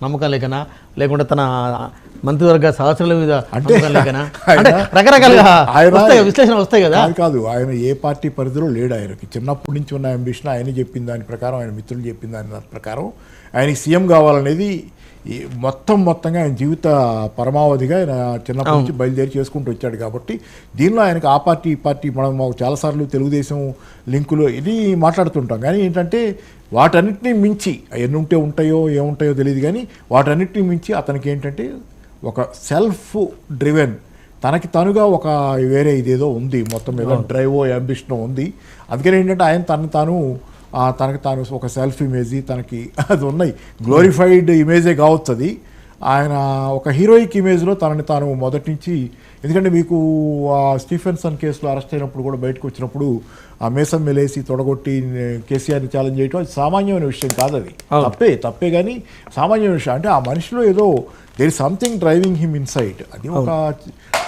నమ్మకం లేకనా, లేకుంటే తన మంత్రివర్గ సహచరుల మీద నమ్మకం లేకనా, అంటే రకరకాలుగా విశ్లేషణ వస్తాయి కదా. కాదు, ఆయన ఏ పార్టీ పరిధిలో లేడు. ఆయనకి చిన్నప్పటి నుంచి ఉన్న అంబిషన్ ఆయన చెప్పిన దాని ప్రకారం, ఆయన మిత్రులు చెప్పిన దాని ప్రకారం ఆయనకి సీఎం కావాలనేది మొత్తంగా ఆయన జీవిత పరమావధిగా ఆయన చిన్నప్పటి నుంచి బయలుదేరి చేసుకుంటూ వచ్చాడు. కాబట్టి దీనిలో ఆయనకు ఆ పార్టీ ఈ పార్టీ మనం చాలాసార్లు తెలుగుదేశం లింకులు ఇది మాట్లాడుతుంటాం. కానీ ఏంటంటే వాటన్నిటినీ మించి ఎన్ని ఉంటాయో ఏముంటాయో తెలియదు, కానీ వాటన్నిటినీ మించి అతనికి ఏంటంటే ఒక సెల్ఫ్ డ్రివెన్, తనకి తనుగా ఒక వేరే ఇదేదో ఉంది, మొత్తం మీద డ్రైవో అంబిషన్ ఉంది. అందుకని ఏంటంటే ఆయన తనకి తాను ఒక సెల్ఫ్ ఇమేజ్ తనకి అది ఉన్నాయి. గ్లోరిఫైడ్ ఇమేజే కావచ్చు అది. ఆయన ఒక హీరోయిక్ ఇమేజ్లో తనని తాను మొదటి నుంచి, ఎందుకంటే మీకు స్టీఫెన్సన్ కేసులో అరెస్ట్ అయినప్పుడు కూడా బయటకు వచ్చినప్పుడు ఆ మేసం మెలేసి తొడగొట్టి కేసీఆర్ని ఛాలెంజ్ చేయటం అది సామాన్యమైన విషయం కాదు. అది తప్పే కానీ సామాన్యమైన విషయం. అంటే ఆ మనిషిలో ఏదో there is something driving him inside,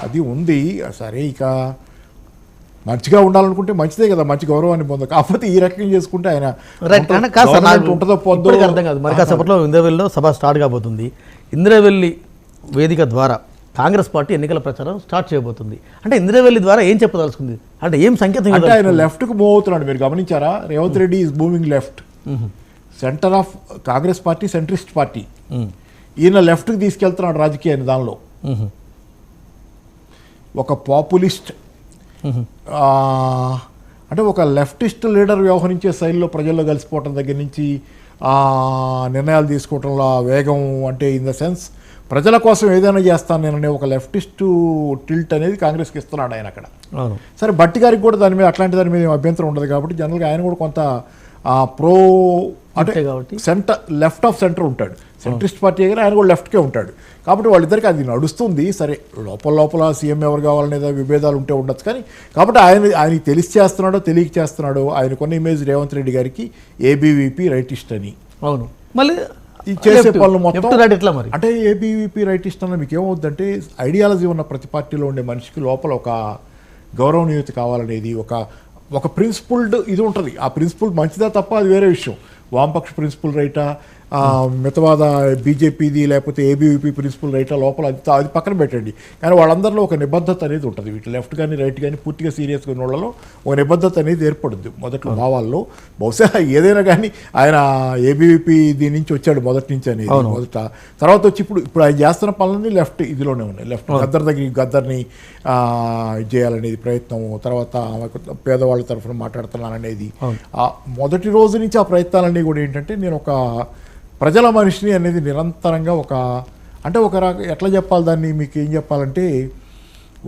అది ఉంది. సరే, ఇక మంచిగా ఉండాలనుకుంటే మంచిదే కదా, మంచి గౌరవాన్ని పొందాలి. కాకపోతే ఈ రకంగా చేసుకుంటే ఆయన ఉంటుందో పొందో అర్థం కాదు. మరి కాసేపట్లో ఇంద్రవెల్లిలో సభ స్టార్ట్ కాబోతుంది. ఇంద్రవెల్లి వేదిక ద్వారా కాంగ్రెస్ పార్టీ ఎన్నికల ప్రచారం స్టార్ట్ చేయబోతుంది. అంటే ఇంద్రవెల్లి ద్వారా ఏం చెప్పదలుచుకుంది, అంటే ఏం సంకేతం? అంటే ఆయన లెఫ్ట్కు మూవ్ అవుతున్నాడు. మీరు గమనించారా? Revanth Reddy is moving left. Centre of Congress party centrist party. ఈయన లెఫ్ట్కి తీసుకెళ్తున్నాడు రాజకీయాన్ని. దానిలో ఒక పాపులిస్ట్, అంటే ఒక లెఫ్టిస్ట్ లీడర్ వ్యవహరించే శైలిలో ప్రజల్లో కలిసిపోవటం దగ్గర నుంచి నిర్ణయాలు తీసుకోవటంలో వేగం, అంటే ఇన్ ద సెన్స్ ప్రజల కోసం ఏదైనా చేస్తాను నేననే ఒక లెఫ్టిస్ట్ టిల్ట్ అనేది కాంగ్రెస్కి ఇస్తున్నాడు ఆయన అక్కడ. సరే, భట్టి గారికి కూడా దాని మీద అట్లాంటి దాని మీద అభ్యంతరం ఉండదు. కాబట్టి జనరల్గా ఆయన కూడా కొంత ప్రో అంటే సెంటర్ లెఫ్ట్ ఆఫ్ సెంటర్ ఉంటాడు. సెంట్రిస్ట్ పార్టీ అయినా ఆయన కూడా లెఫ్ట్కే ఉంటాడు. కాబట్టి వాళ్ళిద్దరికి అది నడుస్తుంది. సరే, లోపల సీఎం ఎవరు కావాలనేది విభేదాలు ఉంటే ఉండొచ్చు. కానీ కాబట్టి ఆయనకి తెలిసి చేస్తున్నాడో తెలియక చేస్తున్నాడో, ఆయన కొన్ని ఇమేజ్ రేవంత్ రెడ్డి గారికి ఏబీవీపీ రైటిస్ట్ అని. అవును, మళ్ళీ ఈ చేసే పనులు మొత్తం అంటే ఏబీవీపీ రైటిస్ట్ అన్న మీకు ఏమవుద్దంటే, ఐడియాలజీ ఉన్న ప్రతి పార్టీలో ఉండే మనిషికి లోపల ఒక గౌరవనీయత కావాలనేది, ఒక ప్రిన్సిపుల్డ్ ఇది ఉంటుంది. ఆ ప్రిన్సిపుల్ మంచిదా తప్ప అది వేరే విషయం. వామపక్ష ప్రిన్సిపల్ రైటా, మితవాద బీజేపీది లేకపోతే ఏబీవీపీ ప్రిన్సిపల్ రైటా, లోపల అది పక్కన పెట్టండి. కానీ వాళ్ళందరిలో ఒక నిబద్ధత అనేది ఉంటుంది. వీటి లెఫ్ట్ కానీ రైట్ కానీ పూర్తిగా సీరియస్గా ఉన్న వాళ్ళలో ఒక నిబద్ధత అనేది ఏర్పడుద్ది మొదట్లో భావాల్లో. బహుశా ఏదైనా కానీ ఆయన ఏబీవీపీ దీని నుంచి వచ్చాడు మొదటి నుంచి అనేది మొదట. తర్వాత వచ్చి ఇప్పుడు ఆయన చేస్తున్న పనులన్నీ లెఫ్ట్ ఇదిలోనే ఉన్నాయి. లెఫ్ట్ గద్దర్ని చేయాలనేది ప్రయత్నం, తర్వాత పేదవాళ్ళ తరఫున మాట్లాడుతున్నాననేది మొదటి రోజు నుంచి ఆ ప్రయత్నాలన్నీ కూడా ఏంటంటే, నేను ఒక ప్రజల మనిషిని అనేది నిరంతరంగా ఎట్లా చెప్పాలి దాన్ని, మీకు ఏం చెప్పాలంటే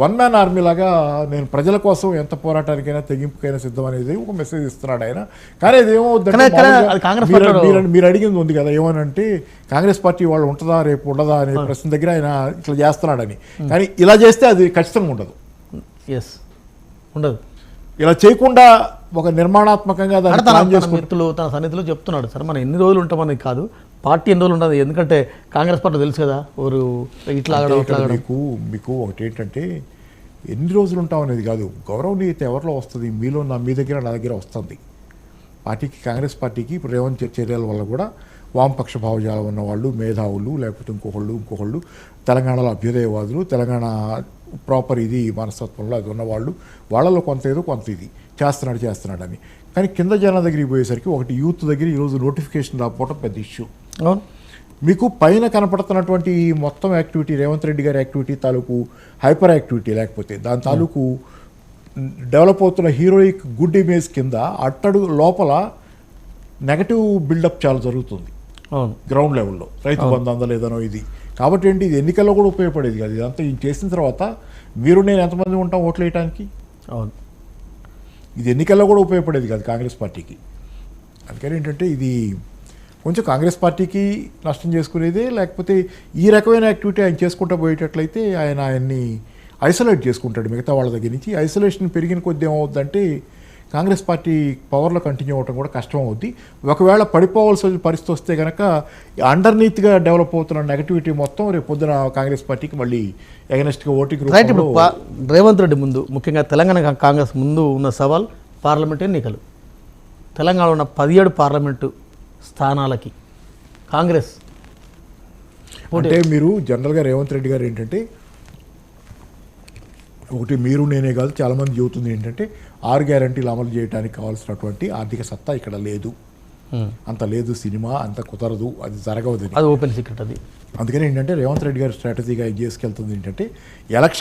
వన్ మ్యాన్ ఆర్మీ లాగా నేను ప్రజల కోసం ఎంత పోరాటానికైనా తెగింపుకైనా సిద్ధం అనేది ఒక మెసేజ్ ఇస్తున్నాడు ఆయన. కానీ అది ఏమవుతుంది, మీరు అడిగింది ఉంది కదా ఏమనంటే కాంగ్రెస్ పార్టీ వాళ్ళు ఉంటుందా రేపు ఉండదా అనే ప్రశ్న దగ్గర ఆయన ఇట్లా చేస్తున్నాడని. కానీ ఇలా చేస్తే అది ఖచ్చితంగా ఉండదు. ఇలా చేయకుండా ఒక నిర్మాణాత్మకంగా మిత్రులు తన సన్నిధిలో చెప్తున్నాడు, సార్ మనం ఎన్ని రోజులు ఉంటామని కాదు, పార్టీ ఎన్ని రోజులు ఉంటుంది. ఎందుకంటే కాంగ్రెస్ పార్టీ తెలుసు కదా, ఇట్లా మీకు ఒకటి ఏంటంటే ఎన్ని రోజులు ఉంటాం అనేది కాదు, గౌరవనీయత ఎవరిలో వస్తుంది, మీ దగ్గర నా దగ్గర వస్తుంది. పార్టీకి, కాంగ్రెస్ పార్టీకి ఇప్పుడు రేవంత్ చర్యల వల్ల కూడా వామపక్ష భావజాలం ఉన్నవాళ్ళు, మేధావులు, లేకపోతే ఇంకొకళ్ళు తెలంగాణలో అభ్యుదయవాదులు, తెలంగాణ ప్రాపర్ ఇది మనస్తత్వంలో అది ఉన్నవాళ్ళు, వాళ్ళలో కొంత ఇది చేస్తున్నాడు అని. కానీ కింద జనాల దగ్గరికి పోయేసరికి ఒకటి యూత్ దగ్గర ఈరోజు నోటిఫికేషన్ రాకపోవడం పెద్ద ఇష్యూ. మీకు పైన కనపడుతున్నటువంటి మొత్తం యాక్టివిటీ, రేవంత్ రెడ్డి గారి యాక్టివిటీ తాలూకు హైపర్ యాక్టివిటీ, లేకపోతే దాని తాలూకు డెవలప్ అవుతున్న హీరోయిక్ గుడ్ ఇమేజ్ కింద అట్టడుగు లోపల నెగటివ్ బిల్డప్ చాలా జరుగుతుంది గ్రౌండ్ లెవెల్లో. రైతు బంధు అందలేదనో ఇది. కాబట్టి ఏంటి, ఇది ఎన్నికల్లో కూడా ఉపయోగపడేది కాదు. ఇదంతా ఇది చేసిన తర్వాత నేను ఎంతమంది ఉంటాం ఓట్లు వేయడానికి. ఇది ఎన్నికల్లో కూడా ఉపయోగపడేది కాదు కాంగ్రెస్ పార్టీకి. అందుకని ఏంటంటే ఇది కొంచెం కాంగ్రెస్ పార్టీకి నష్టం చేసుకునేదే. లేకపోతే ఈ రకమైన యాక్టివిటీ ఆయన చేసుకుంటూ పోయేటట్లయితే ఆయన్ని ఐసోలేట్ చేసుకుంటాడు మిగతా వాళ్ళ దగ్గర నుంచి. ఐసోలేషన్ పెరిగిన కొద్ది ఏమవుద్దంటే కాంగ్రెస్ పార్టీ పవర్లో కంటిన్యూ అవ్వడం కూడా కష్టం అవుద్ది. ఒకవేళ పడిపోవాల్సిన పరిస్థితి వస్తే కనుక అండర్నీత్గా డెవలప్ అవుతున్న నెగటివిటీ మొత్తం రేపు పొద్దున కాంగ్రెస్ పార్టీకి మళ్ళీ ఎగనెస్ట్గా ఓటింగ్. రేవంత్ రెడ్డి ముందు, ముఖ్యంగా తెలంగాణ కాంగ్రెస్ ముందు ఉన్న సవాల్ పార్లమెంట్ ఎన్నికలు. తెలంగాణలో ఉన్న 17 పార్లమెంటు స్థానాలకి కాంగ్రెస్ అంటే మీరు జనరల్గా రేవంత్ రెడ్డి గారు ఏంటంటే ఒకటి మీరు నేనే కాదు చాలామంది చెబుతుంది ఏంటంటే 6 గ్యారంటీలు అమలు చేయడానికి కావాల్సినటువంటి ఆర్థిక సత్తా ఇక్కడ లేదు, అంత లేదు, సినిమా అంత కుదరదు, అది జరగవదని. అది ఓపెన్ సీక్రెట్ అది. అందుకని ఏంటంటే రేవంత్ రెడ్డి గారి స్ట్రాటజీగా ఇది చేసుకెళ్తుంది ఏంటంటే ఎలక్షన్